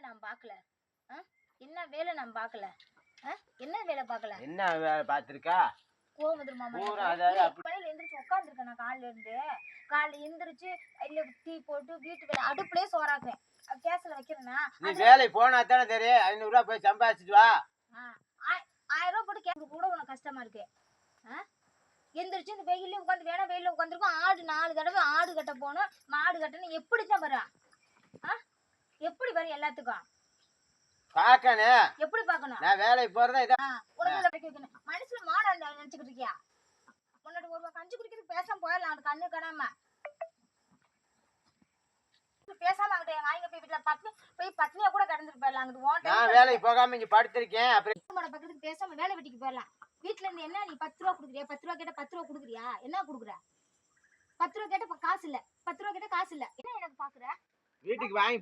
நான் பார்க்கல? என்ன வேலை நான் பார்க்கல? என்ன வேலை பார்க்கல? என்ன வேலை பார்த்திருக்கா? கோவம் வந்துருமா? பழையில எந்திரிச்சு உட்காந்துருக்கேன். நான் காலைல எந்திரிச்சு இல்ல டீ போட்டு வீட்டு வேலை அடுப்புலயே சோறாக்குறேன். கேஸ்ல வைக்கிறேன்னா நீ வேலை போனா தானே தெரியும். 500 ரூபாய் போய் சம்பாதிச்சுட்டு வா. 1000 ரூபாய் போட்டு கேட்க கூட உனக்கு கஷ்டமா இருக்கு. எந்திரிச்சு இந்த வெயில உட்காந்து வேணா வெயில உட்காந்துருக்கோம். ஆடு 4 தடவை ஆடு கட்ட போனோம். மாடு கட்டணும். எப்படித்தான் வரும்? எப்படி வரும் எல்லாத்துக்கும்? பாக்கணும். எப்படி பாக்கணும்? நான் வேலைக்கு போறதா இத மனசுல மாடா நினைச்சுக்கிட்டு இருக்கியா? முன்னாடி ஒரு கஞ்சி குடிக்கிறது பேசாம போயிடலாம். அது கண்ணு காணாம பேசாம அங்கிட்ட எங்க ஆயிங்க போய் வீட்டுல பத்னியா கூட கடந்துட்டு போயிடலாம். அங்கிட்டு நான் வேலைக்கு போகாம இங்க படுத்திருக்கேன். அப்புறம் பக்கத்துக்கு பேசாம வேலை வெட்டிக்கு போயிடலாம். வீட்டுல இருந்து என்ன நீ 10 ரூபா குடுக்குறியா? 10 ரூபா கேட்டா 10 ரூபா குடுக்குறியா? என்ன குடுக்குற? 10 ரூபா கேட்டா காசு இல்ல. 10 ரூபா கேட்டா காசு இல்ல. என்ன எனக்கு பாக்குற? வீட்டுக்கு வாங்கி